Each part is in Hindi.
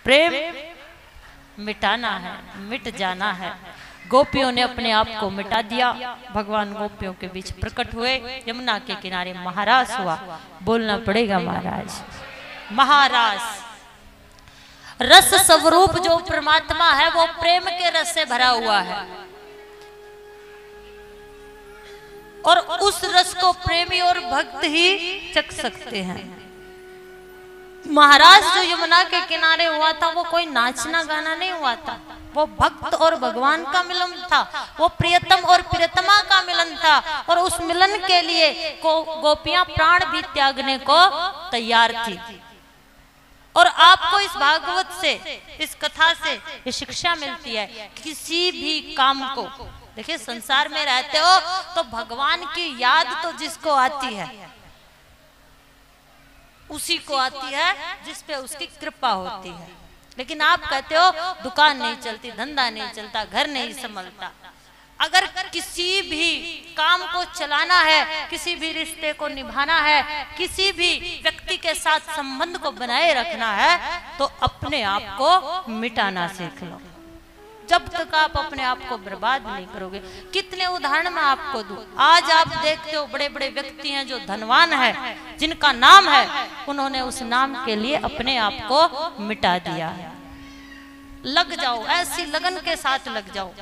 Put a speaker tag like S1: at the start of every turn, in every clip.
S1: प्रेम मिटाना है, मिट जाना है। गोपियों ने अपने आप को मिटा दिया, भगवान गोपियों के बीच प्रकट हुए, यमुना के किनारे महारास हुआ। बोलना पड़ेगा महाराज, महारास। रस स्वरूप जो परमात्मा है वो प्रेम के रस से भरा हुआ है, और उस रस को प्रेमी और भक्त ही चख सकते हैं। महाराज जो यमुना के किनारे हुआ था वो कोई नाचना गाना नहीं हुआ था, वो भक्त और भगवान का मिलन था, वो प्रियतम और प्रियतमा का मिलन था। और उस मिलन के लिए गोपियां प्राण भी त्यागने को तैयार थी। और आपको इस भागवत से, इस कथा से ये शिक्षा मिलती है, किसी भी काम को, देखिए संसार में रहते हो तो भगवान की याद तो जिसको आती है उसी को आती है जिस पे उसकी कृपा होती है। लेकिन आप कहते हो दुकान नहीं चलती, धंधा नहीं चलता, घर नहीं संभलता। अगर किसी भी काम को चलाना है, किसी भी रिश्ते को निभाना है, किसी भी व्यक्ति के साथ संबंध को बनाए रखना है, तो अपने आप को मिटाना सीख लो। जब तक आप अपने आप को बर्बाद नहीं करोगे। कितने उदाहरण मैं आपको दूं। आज आप देखते हो बड़े बड़े व्यक्ति हैं जो धनवान है, जिनका नाम है, उन्होंने उस नाम के लिए अपने आप को मिटा दिया है। लग जाओ, ऐसी लगन के साथ लग जाओ।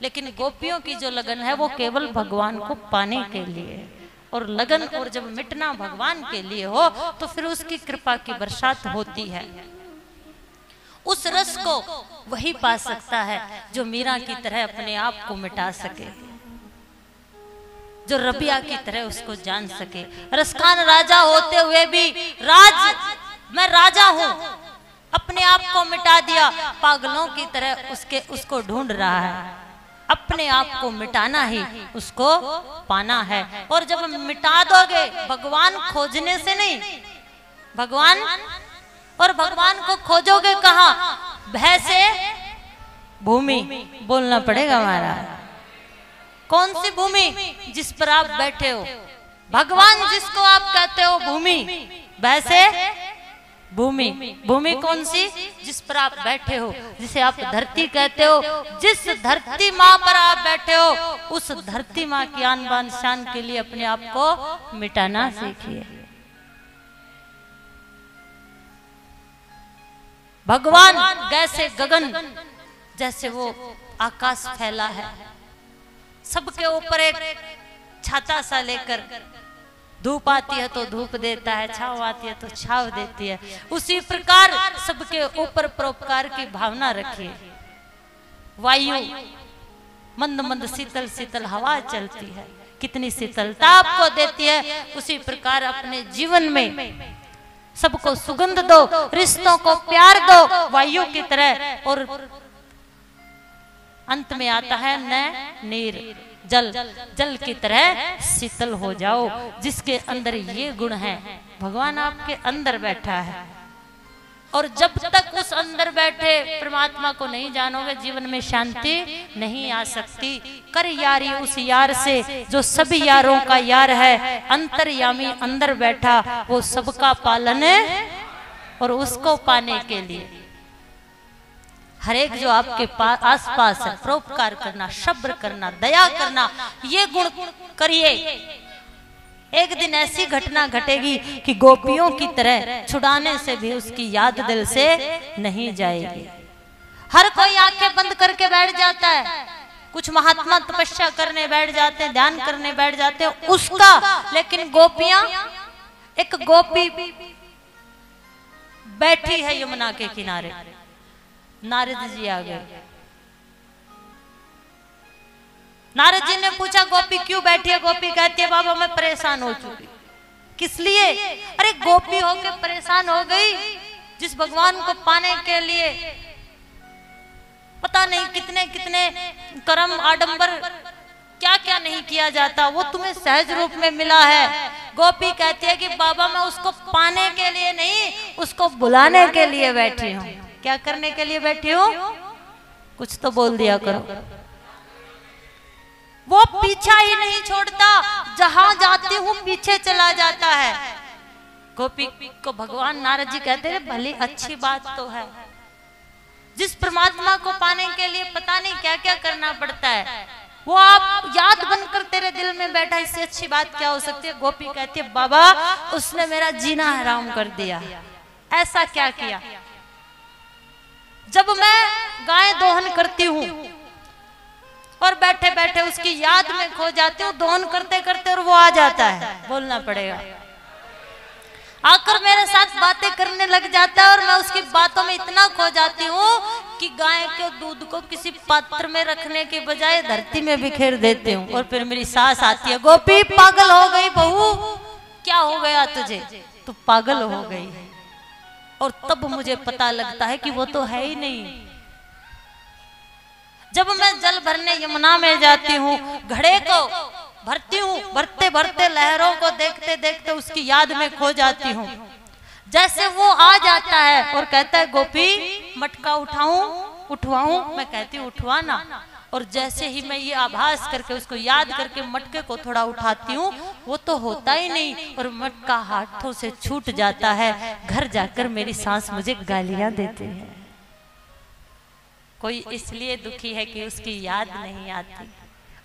S1: लेकिन गोपियों की जो लगन है वो केवल भगवान को पाने के लिए, और लगन और जब मिटना भगवान के लिए हो तो फिर उसकी कृपा की बरसात होती है। उस रस को वही पा सकता है जो मीरा की तरह अपने आप को मिटा सके, जो रबिया की तरह उसको जान सके। रसखान राजा होते हुए भी मैं राजा हूं, अपने आप को मिटा दिया, पागलों की तरह उसको ढूंढ रहा है। अपने आप को मिटाना ही उसको पाना है। और जब मिटा दोगे, भगवान खोजने से नहीं, भगवान को खोजोगे कहाँ? भय से भूमि। बोलना पड़ेगा महाराज। कौन सी भूमि? जिस पर आप बैठे हो, भगवान जिसको आप कहते हो भूमि, भय से भूमि। भूमि कौन सी? जिस पर आप बैठे हो, जिसे आप धरती कहते हो। जिस धरती माँ पर आप बैठे हो, उस धरती माँ की आन बान शान के लिए अपने आप को मिटाना सीखिए। भगवान जैसे गगन, जैसे वो आकाश फैला है, सबके ऊपर एक छाता सा लेकर, धूप आती है तो धूप देता है, छाव आती है तो छाव देती है। उसी प्रकार सबके ऊपर परोपकार की भावना रखिए। वायु मंद मंद शीतल शीतल हवा चलती है, कितनी शीतलता आपको देती है। उसी प्रकार अपने जीवन में सबको सुगंध दो, रिश्तों को प्यार दो वायु की तरह। और अंत में आता है न नीर, जल की तरह शीतल हो जाओ। जिसके अंदर ये गुण है, भगवान आपके अंदर बैठा है। और जब तक उस अंदर बैठे परमात्मा को नहीं जानोगे, जीवन में शांति नहीं आ सकती। कर यारी उस यार से जो सभी यारों का यार है। अंतर्यामी अंदर बैठा, वो सबका पालन है। और उसको पाने के लिए हर एक जो आपके आसपास है, परोपकार करना, सब्र करना, दया करना, ये गुण करिए। एक दिन ऐसी घटना घटेगी कि गोपियों की तरह छुड़ाने से भी उसकी याद दिल से नहीं जाएगी। हर कोई आंखें बंद करके बैठ जाता है, कुछ महात्मा तपस्या करने बैठ जाते हैं, ध्यान करने बैठ जाते हैं उसका। लेकिन गोपियां, एक गोपी बैठी है यमुना के किनारे, नारद जी आ गए। नारद जी ने पूछा गोपी क्यों बैठी है? गोपी कहती है बाबा मैं परेशान हो चुकी। किस लिए? अरे गोपी होके परेशान हो गई, जिस भगवान को पाने के लिए पता नहीं कितने कितने कर्म आडंबर क्या क्या नहीं किया जाता, वो तुम्हें सहज रूप में मिला है। गोपी कहती है कि बाबा मैं उसको पाने के लिए नहीं, उसको बुलाने के लिए बैठी हूँ। क्या करने के लिए बैठी हूँ? कुछ तो बोल दिया करो। वो पीछा ही नहीं छोड़ता, जहां जाती हूँ पीछे चला जाता है। गोपी को भगवान नारद जी कहते हैं भली अच्छी बात तो है, जिस परमात्मा को पाने के लिए पता नहीं क्या क्या करना पड़ता है, वो आप याद बनकर तेरे दिल में बैठा, इससे अच्छी बात क्या हो सकती है। गोपी कहती है बाबा उसने मेरा जीना हराम कर दिया। ऐसा क्या किया? जब मैं गाय दोहन करती हूँ और बैठे बैठे उसकी याद में खो जाती हूँ, दोहन करते करते, और वो आ जाता है, बोलना पड़ेगा, आकर मेरे साथ बातें करने लग जाता है, और मैं उसकी बातों में इतना खो जाती हूँ कि गाय के दूध को किसी पात्र में रखने के बजाय धरती में बिखेर देती हूँ। और फिर मेरी सास आती है, गोपी पागल हो गई बहू, क्या हो गया तुझे, तू पागल हो गई। और तब मुझे पता लगता है कि वो तो है ही नहीं। जब मैं जल भरने यमुना में जाती हूँ, घड़े को भरती हूँ, भरते भरते लहरों को देखते देखते उसकी याद में खो जाती हूँ। जैसे वो आ जाता है और कहता है गोपी मटका उठवाऊं, मैं कहती हूँ उठवाना। और जैसे ही मैं ये आभास करके उसको याद करके मटके को थोड़ा उठाती हूँ, वो तो होता ही नहीं और मटका हाथों से छूट जाता है। घर जाकर मेरी सास मुझे गालियां देती है। कोई इसलिए दुखी है कि उसकी याद नहीं आती,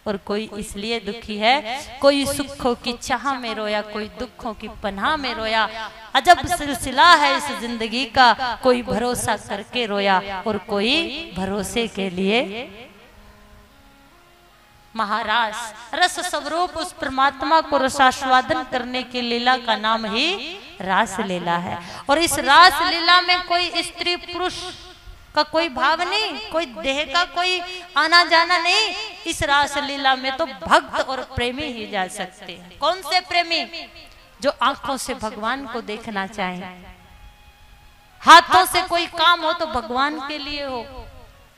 S1: और कोई इसलिए दुखी है, कोई सुखों की चाह में रोया, कोई दुखों की पनाह में रोया। अजब सिलसिला है इस जिंदगी का, कोई भरोसा करके रोया और कोई भरोसे के लिए। महाराज रस स्वरूप उस परमात्मा को रसास्वादन करने की लीला का नाम ही रास लीला है। और इस रास लीला में कोई स्त्री पुरुष का कोई भाव नहीं, कोई देह का कोई आना जाना नहीं। इस रास लीला में तो भक्त और प्रेमी ही जा सकते हैं। कौन से प्रेमी? जो आंखों से भगवान को देखना चाहें, हाथों से कोई काम हो तो भगवान के लिए हो,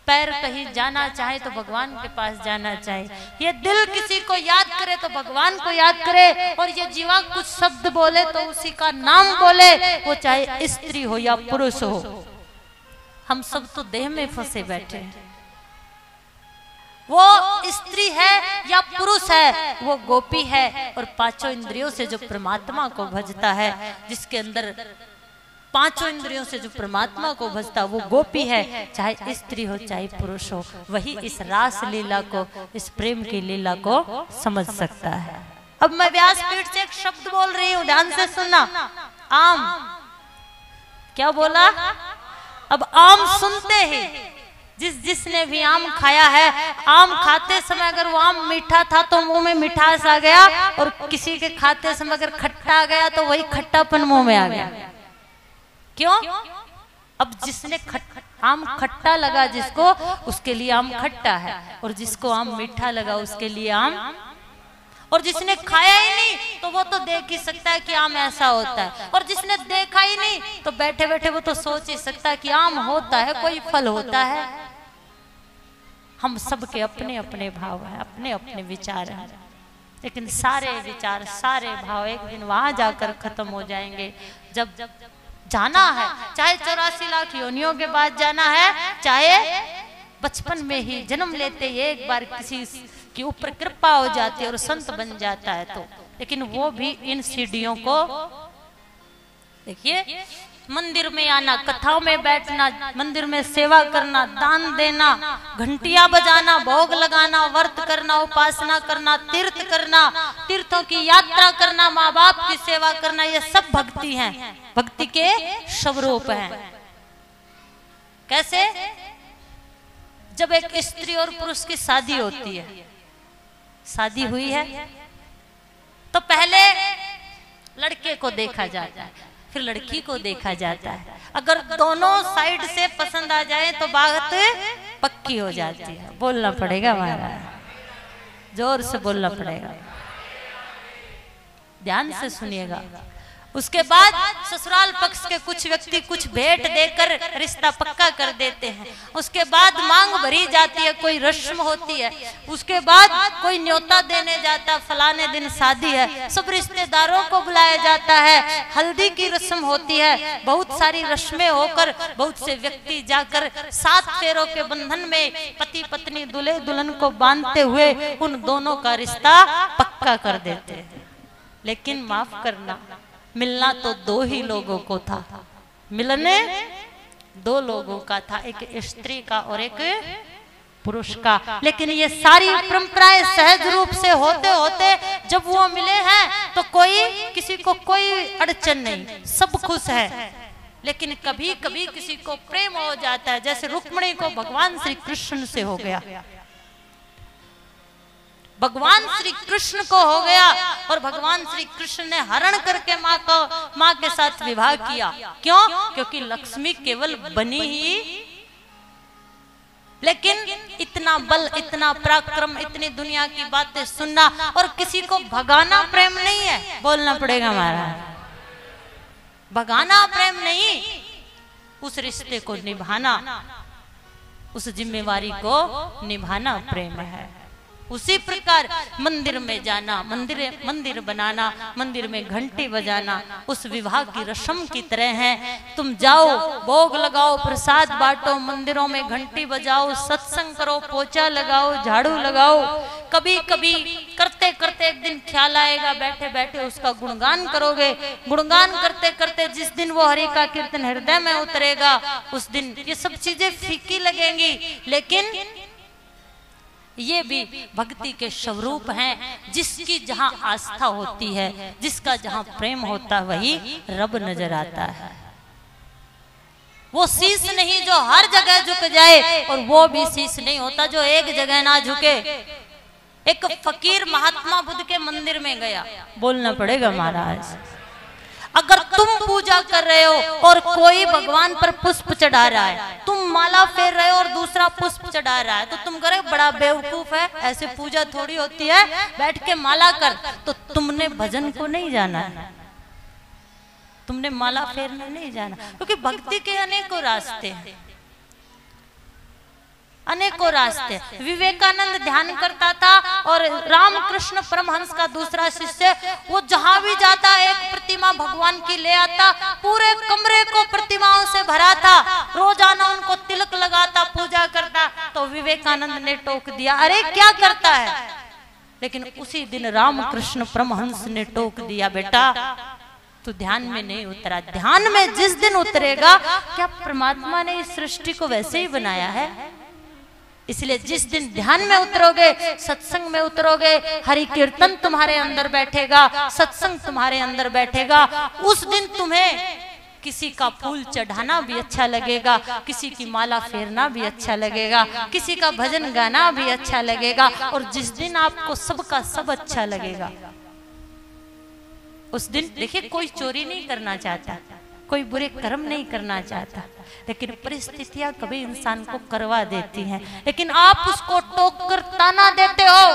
S1: पैर कहीं जाना चाहे तो भगवान के पास जाना चाहे, ये दिल किसी को याद करे तो भगवान को याद करे, और ये जीवा कुछ शब्द बोले तो उसी का नाम बोले, वो चाहे स्त्री हो या पुरुष हो। हम सब तो देह में फंसे बैठे हैं। वो स्त्री है या पुरुष है, वो गोपी है। और पांचों इंद्रियों से जो परमात्मा को भजता है, जिसके अंदर पांचों इंद्रियों से जो परमात्मा को भजता, वो गोपी है। चाहे स्त्री हो चाहे पुरुष हो, वही इस रास लीला को, इस प्रेम की लीला को समझ सकता है। अब मैं व्यासपीठ से एक शब्द बोल रही हूँ, ध्यान से सुनना। आम, क्या बोला? अब आम सुनते ही जिसने भी आम खाया है, आम खाते समय अगर वो आम मीठा था तो मुंह में मिठास आ गया, और किसी के खाते समय अगर खट्टा आ गया तो वही खट्टापन मुंह में आ गया। क्यों? अब जिसने आम खट्टा लगा जिसको, उसके लिए आम खट्टा है, और जिसको आम मीठा लगा उसके लिए आम, और जिसने खाया ही नहीं तो वो तो देख ही सकता है कि आम ऐसा होता है, और जिसने देखा ही नहीं तो बैठे बैठे वो तो सोच ही सकता है कि आम होता है, कोई फल होता है। हम सबके अपने अपने भाव हैं, अपने अपने विचार हैं, लेकिन सारे विचार सारे भाव एक दिन वहां जाकर खत्म हो जाएंगे। जब जाना है, चाहे 84 लाख योनियों के बाद जाना है, चाहे बचपन में ही जन्म लेते ही एक बार किसी के ऊपर कृपा हो जाती है और संत बन जाता है तो, लेकिन वो भी इन सीढ़ियों को देखिए। मंदिर में आना, कथाओं में बैठना, मंदिर में सेवा करना, दान देना, घंटियां बजाना, भोग लगाना, व्रत करना, उपासना करना, तीर्थ करना, तीर्थों की यात्रा करना, माँ बाप की सेवा करना, ये सब भक्ति हैं, भक्ति के स्वरूप हैं। कैसे? जब एक स्त्री और पुरुष की शादी होती है, शादी हुई है तो पहले लड़के को देखा जाता है, फिर लड़की को देखा जाता है। अगर दोनों साइड से पसंद आ जाए तो बात पक्की हो जाती है। बोलना पड़ेगा महाराज, जोर से बोलना पड़ेगा, ध्यान से सुनिएगा। उसके बाद ससुराल पक्ष के कुछ व्यक्ति कुछ भेंट देकर रिश्ता पक्का कर देते हैं। उसके बाद मांग भरी जाती है, कोई रस्म होती है, उसके बाद कोई न्योता देने जाता है, फलाने दिन शादी है, सब रिश्तेदारों को बुलाया जाता है, हल्दी की रस्म होती है, बहुत सारी रस्में होकर बहुत से व्यक्ति जाकर 7 फेरों के बंधन में पति पत्नी दूल्हे दुल्हन को बांधते हुए उन दोनों का रिश्ता पक्का कर देते हैं। लेकिन माफ करना, मिलना तो 2 ही लोगों को था, मिलने दो लोगों का था, एक स्त्री का और एक पुरुष का। लेकिन ये सारी परंपराएं सहज रूप से होते होते जब वो मिले हैं तो कोई किसी को कोई अड़चन नहीं, सब खुश है। लेकिन कभी कभी किसी को प्रेम हो जाता है, जैसे रुक्मिणी को भगवान श्री कृष्ण से हो गया, भगवान श्री कृष्ण को हो गया और भगवान श्री कृष्ण ने हरण करके माँ के साथ विवाह किया। क्यों? क्योंकि लक्ष्मी केवल बनी ही, लेकिन इतना बल, इतना पराक्रम, इतनी दुनिया की बातें सुनना और किसी को भगाना प्रेम नहीं है, बोलना पड़ेगा हमारा, भगाना प्रेम नहीं, उस रिश्ते को निभाना, उस जिम्मेवारी को निभाना प्रेम है। उसी प्रकार मंदिर में जाना, मंदिर बनाना, मंदिर में घंटी बजाना उस विवाह की रस्म की तरह है। तुम जाओ, भोग लगाओ, प्रसाद बांटो, मंदिरों में घंटी बजाओ, सत्संग करो, पोछा लगाओ, झाड़ू लगाओ। कभी कभी करते करते एक दिन ख्याल आएगा, बैठे बैठे उसका गुणगान करोगे। गुणगान करते करते जिस दिन वो हरि का कीर्तन हृदय में उतरेगा उस दिन ये सब चीजें फीकी लगेंगी। लेकिन ये भी भक्ति के स्वरूप हैं। जिसकी जहां आस्था होती है, जिसका जहां प्रेम होता है, वही रब नजर आता है। वो शीश नहीं जो हर जगह झुक जाए, और वो भी शीश नहीं होता जो एक जगह ना झुके। एक फकीर महात्मा बुद्ध के मंदिर में गया, बोलना पड़ेगा महाराज, अगर तुम पूजा कर रहे हो और कोई भगवान पर पुष्प चढ़ा रहा है, तुम माला फेर रहे हो और दूसरा पुष्प चढ़ा रहा है, तो तुम करे बड़ा बेवकूफ है, ऐसे पूजा थोड़ी होती है, बैठ के माला कर। तो तुमने भजन को नहीं जाना है, तुमने माला फेरना नहीं जाना, क्योंकि भक्ति के अनेकों रास्ते हैं, अनेकों रास्ते। विवेकानंद ध्यान करता था और रामकृष्ण परमहंस का दूसरा शिष्य, वो जहां भी जाता एक प्रतिमा भगवान की ले आता, पूरे कमरे को प्रतिमाओं से भरा था, रोजाना उनको तिलक लगाता, पूजा करता। तो विवेकानंद ने टोक दिया, अरे क्या करता है? लेकिन उसी दिन रामकृष्ण परमहंस ने टोक दिया, बेटा तू ध्यान में नहीं उतरा। ध्यान में जिस दिन उतरेगा, क्या परमात्मा ने इस सृष्टि को वैसे ही बनाया है? इसलिए जिस दिन ध्यान में उतरोगे, सत्संग में उतरोगे, हरि कीर्तन तुम्हारे अंदर बैठेगा, सत्संग तुम्हारे अंदर बैठेगा, उस दिन तुम्हें किसी का फूल चढ़ाना भी अच्छा लगेगा, किसी की माला फेरना भी अच्छा लगेगा, किसी का भजन गाना भी अच्छा लगेगा। और जिस दिन आपको सबका सब अच्छा लगेगा, उस दिन देखिए, कोई चोरी नहीं करना चाहता, कोई बुरे कर्म नहीं करना चाहता, लेकिन परिस्थितियां कभी इंसान को करवा देती हैं। लेकिन आप उसको टोक कर ताना देते हो,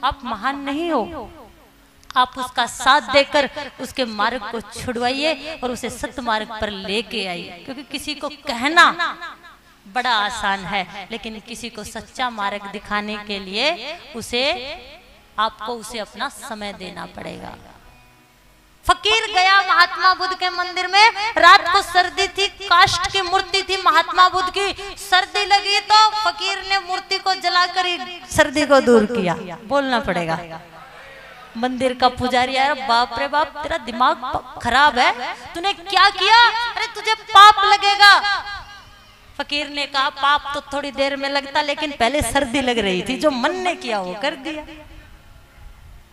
S1: आप महान नहीं हो। आप उसका साथ देकर उसके मार्ग को छुड़वाइए और उसे सत्य मार्ग पर लेके आइए। क्योंकि किसी को कहना बड़ा आसान है, लेकिन किसी को सच्चा मार्ग दिखाने के लिए आपको उसे अपना समय देना पड़ेगा। फकीर गया महात्मा बुद्ध के मंदिर में, रात को सर्दी थी, काष्ठ की मूर्ति थी महात्मा बुद्ध की, सर्दी लगी तो फकीर ने मूर्ति को जलाकर सर्दी को दूर किया, बोलना पड़ेगा। मंदिर का पुजारी आया, बाप रे बाप, तेरा दिमाग खराब है, तूने क्या किया? अरे तुझे पाप लगेगा। फकीर ने कहा, पाप तो थोड़ी देर में लगता, लेकिन पहले सर्दी लग रही थी, जो मन ने किया वो कर दिया।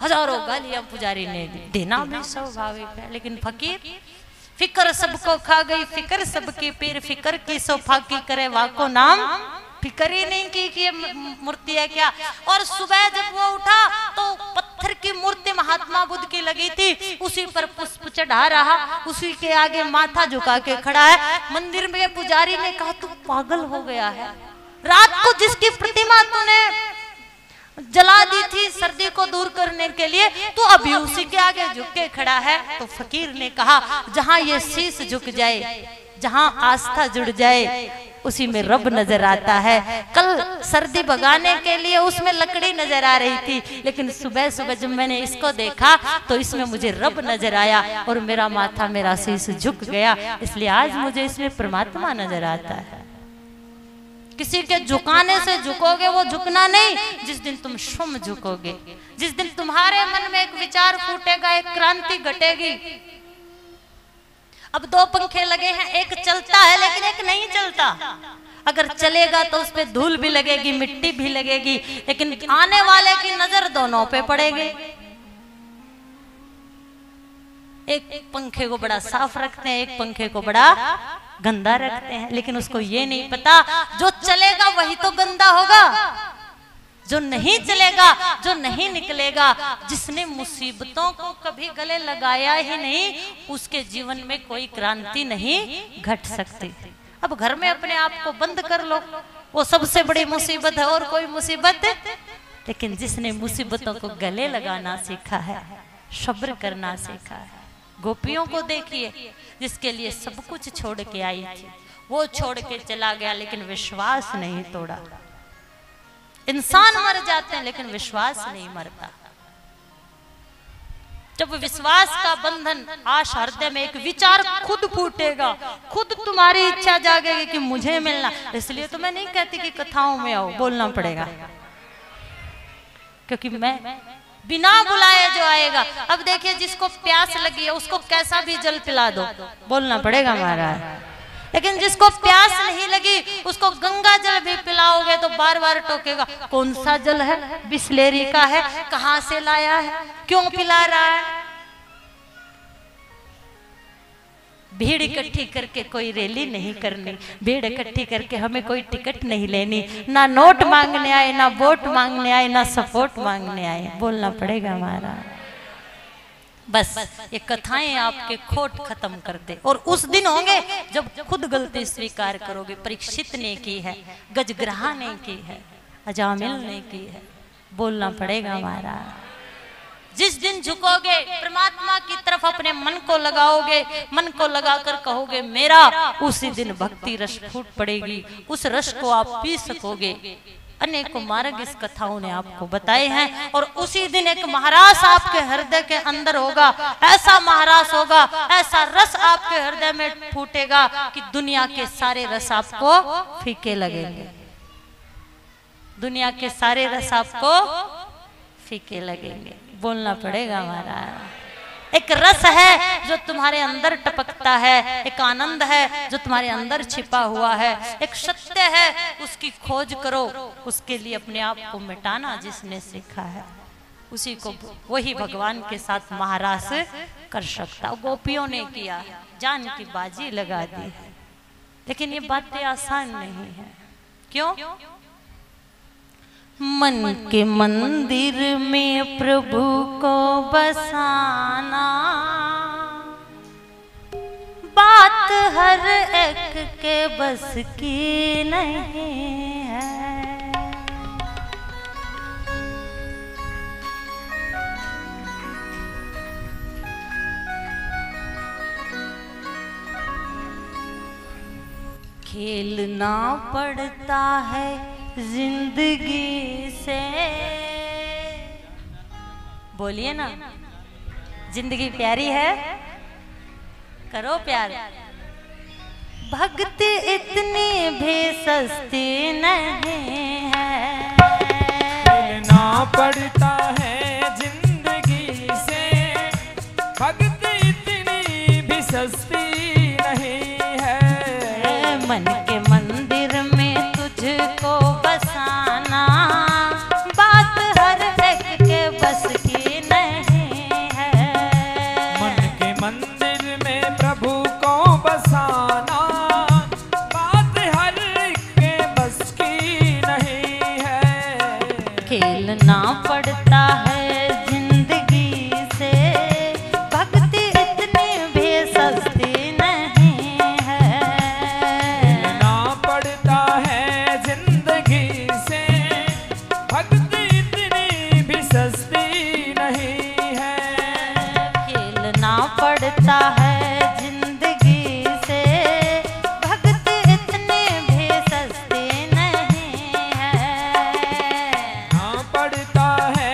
S1: हजारों गालियां पुजारी ने दी, देना भी स्वाभाविक है, लेकिन फकीर, फिकर सबको खा गई, फिकर सबकी पीर, फिकर की सोफा की करे वाको नाम, फिकर ही नहीं की कि ये मूर्ति है क्या। और सुबह जब वो उठा तो पत्थर की मूर्ति महात्मा बुद्ध की लगी थी, उसी पर पुष्प चढ़ा रहा, उसी के आगे माथा झुका के खड़ा है। मंदिर में पुजारी ने कहा, तू पागल हो गया है, रात को जिसकी प्रतिमा तूने जला दी थी सर्दी को दूर करने के लिए, तो अभी उसी के आगे झुक के खड़ा है। तो फकीर ने कहा, जहां ये शीश झुक जाए, जहां आस्था जुड़ जाए, उसी में रब नजर आता है। कल सर्दी भगाने के लिए उसमें लकड़ी नजर आ रही थी, लेकिन सुबह सुबह जब मैंने इसको देखा तो इसमें मुझे रब नजर आया और मेरा माथा, मेरा शीश झुक गया। इसलिए आज मुझे इसमें परमात्मा नजर आता है। किसी के झुकाने से झुकोगे, वो झुकना नहीं, जिस दिन तुम स्वयं झुकोगे, जिस दिन तुम्हारे मन में एक विचार फूटेगा, एक क्रांति घटेगी। अब 2 पंखे लगे हैं, एक चलता है लेकिन एक नहीं चलता। अगर चलेगा तो उस पे धूल भी लगेगी, मिट्टी भी लगेगी, लेकिन आने वाले की नजर दोनों पे पड़ेगी। एक पंखे को बड़ा साफ रखते हैं, एक पंखे को बड़ा गंदा रखते हैं, लेकिन उसको ये नहीं पता जो चलेगा वही तो गंदा होगा, जो नहीं चलेगा, जो नहीं निकलेगा, जिसने मुसीबतों को कभी गले लगाया ही नहीं, उसके जीवन में कोई क्रांति नहीं घट सकती। अब घर में अपने आप को बंद कर लो, वो सबसे बड़ी मुसीबत है, और कोई मुसीबत। लेकिन जिसने मुसीबतों को गले लगाना सीखा है, सब्र करना सीखा है, गोपियों को देखिए, जिसके लिए सब कुछ छोड़ के आई थी, वो छोड़ के चला गया लेकिन विश्वास नहीं तोड़ा। इंसान मर जाते हैं लेकिन विश्वास नहीं मरता। जब विश्वास का बंधन आश हृदय में, एक विचार खुद फूटेगा, खुद तुम्हारी इच्छा जागेगी कि मुझे मिलना। इसलिए तो मैं नहीं कहती कि कथाओं में आओ, बोलना पड़ेगा, क्योंकि मैं बिना बुलाए जो आएगा। अब देखिए, जिसको प्यास लगी है उसको कैसा भी जल पिला दो, बोलना पड़ेगा महाराज। लेकिन जिसको प्यास नहीं लगी उसको गंगा जल भी पिलाओगे तो बार बार टोकेगा, कौन सा जल है, बिस्लेरी का है, कहां से लाया है, क्यों पिला रहा है। भीड़ इकट्ठी करके कोई रैली नहीं करनी, भीड़ इकट्ठी करके हमें कोई टिकट नहीं लेनी, ना नोट मांगने आए, ना वोट मांगने आए, ना सपोर्ट मांगने आए, बोलना पड़ेगा हमारा। बस ये कथाएं आपके खोट खत्म कर दे। और उस दिन होंगे जब खुद गलती स्वीकार करोगे। परीक्षित ने की है, गजग्रहा ने की है, अजामिल ने की है, बोलना पड़ेगा हमारा। जिस दिन झुकोगे परमात्मा की तरफ, अपने मन को लगाओगे, मन को लगाकर कहोगे मेरा, उसी दिन भक्ति रस फूट पड़ेगी, उस रस को आप पी सकोगे। अनेकों मार्ग इस कथाओं ने आपको बताए हैं। और उसी दिन एक महारास आपके हृदय के अंदर होगा, ऐसा महारास होगा, ऐसा रस आपके हृदय में फूटेगा कि दुनिया के सारे रस आपको फीके लगेंगे, दुनिया के सारे रस आपको फीके लगेंगे, बोलना पड़ेगा हमारा। एक रस है जो तुम्हारे अंदर टपकता है, एक आनंद है जो तुम्हारे अंदर छिपा हुआ है, एक सत्य है, उसकी खोज करो। उसके लिए अपने आप को मिटाना जिसने सीखा है, उसी को वही भगवान के साथ महारास कर सकता। गोपियों ने किया, जान की बाजी लगा दी है, लेकिन ये बातें आसान नहीं है। क्यों? मन के मंदिर में प्रभु को बसाना, बात हर एक के बस की नहीं है। खेलना पड़ता है जिंदगी से, बोलिए ना, जिंदगी प्यारी है, करो प्यार। भक्ति इतनी भी सस्ती नहीं है,
S2: खेलना पड़ता है जिंदगी से, भक्ति इतनी भी सस्ती नहीं है।
S1: मन के मंदिर में तुझको बसाना, बात हर एक के बस की नहीं है।
S2: मन के मंदिर में प्रभु को बसाना, बात हर एक के बस की नहीं है।
S1: खेलना पड़ता है जिंदगी से, भक्ति इतनी भी सस्ती नहीं है।
S2: खेलना पड़ता है जिंदगी से, भक्ति इतनी भी सस्ती नहीं है।
S1: खेलना पड़ता है जिंदगी से, भक्ति इतनी भी सस्ती नहीं है।
S2: ना पड़ता है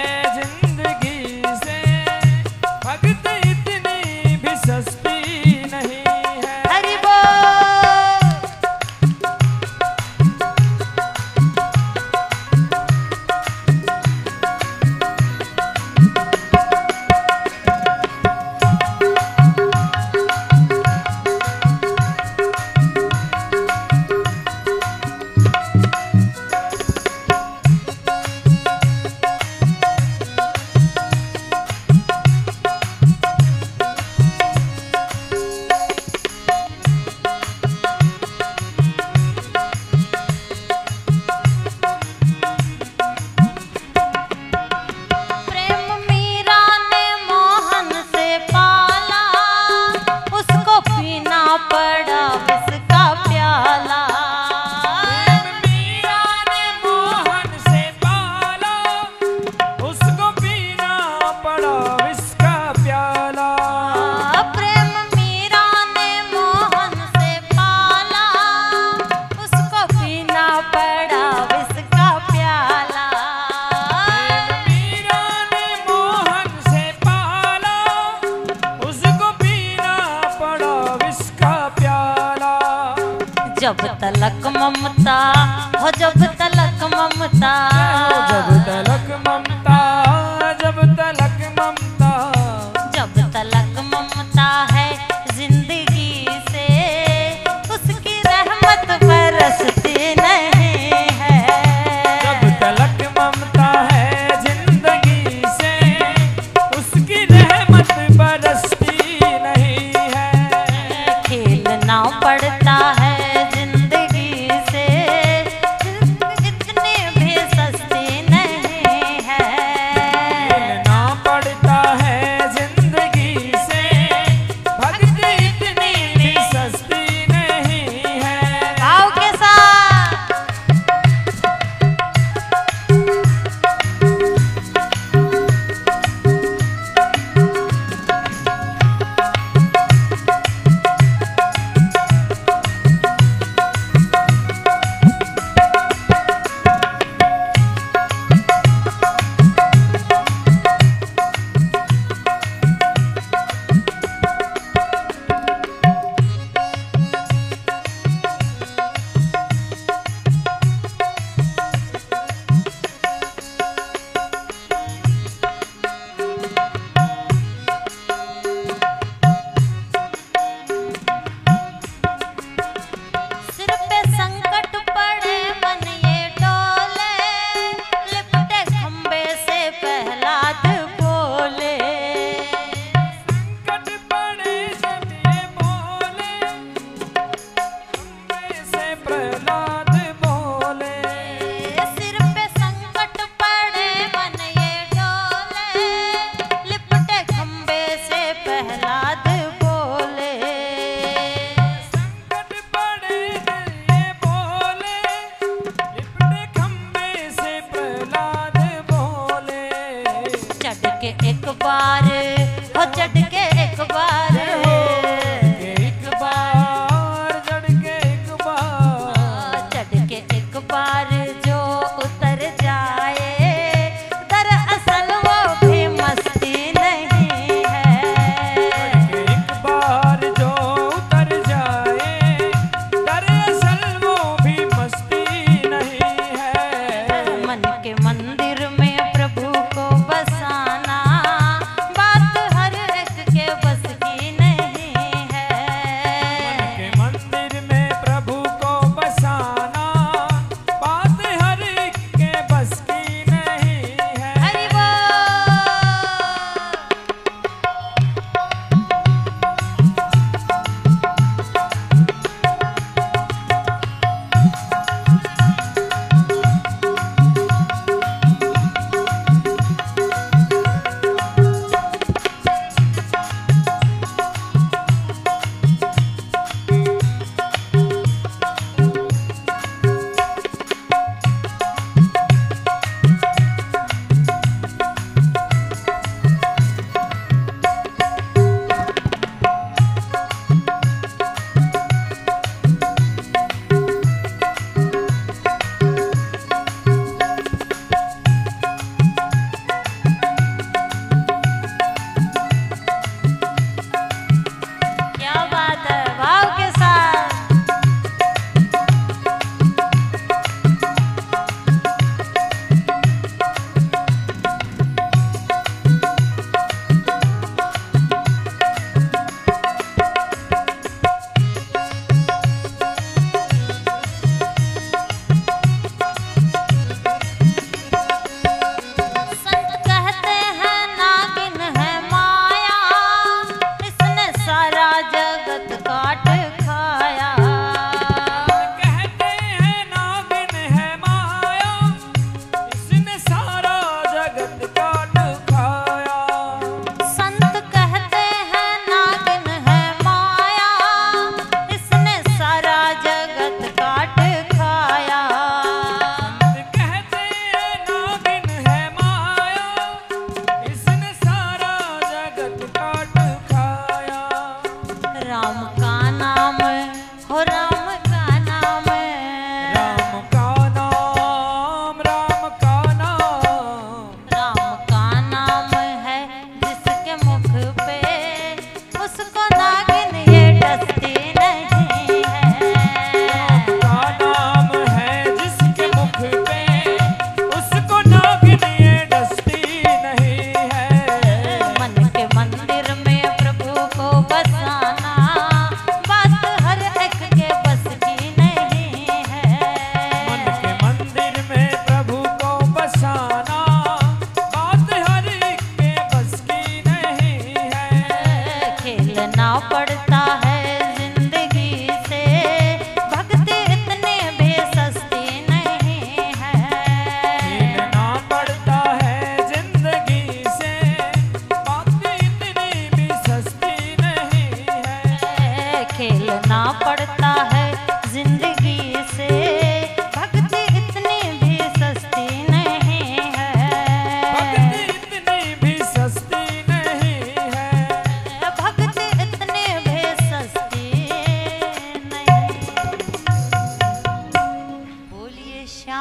S1: ममता हो, जब तलक ममता,
S2: जब तलक ममता, जब तलक ममता,
S1: जब तलक ममता है जिंदगी से, उसकी रहमत बरसती नहीं है।
S2: जब तलक ममता है जिंदगी से, उसकी रहमत बरसती नहीं है।
S1: खेलना पड़ता है जिंदगी से, इतनी भी सस्ती नहीं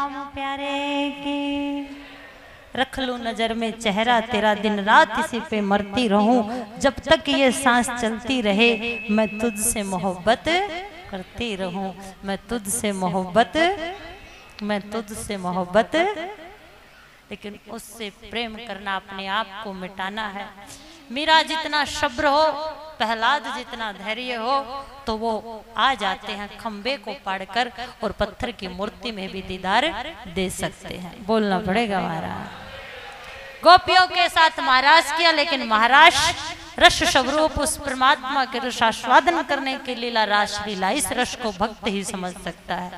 S1: श्याम प्यारे की। रख लूं नजर में चेहरा तेरा, दिन रात इसी पे मरती रहूं, जब तक ये सांस चलती रहे मैं तुझसे मोहब्बत करती रहूं, मैं तुझसे मोहब्बत, मैं तुझसे मोहब्बत। लेकिन उससे प्रेम करना, अपने आप को मिटाना है। मीरा जितना सब्र हो, प्रहलाद जितना धैर्य हो, तो वो आ जाते हैं खंबे को पाड़कर और पत्थर की मूर्ति में भी दीदार दे सकते हैं। बोलना पड़ेगा महाराज। गोपियों के साथ महाराज किया, लेकिन महाराज रस स्वरूप उस परमात्मा के रसास्वादन करने के लीला रास लीला, इस रस को भक्त ही समझ सकता है।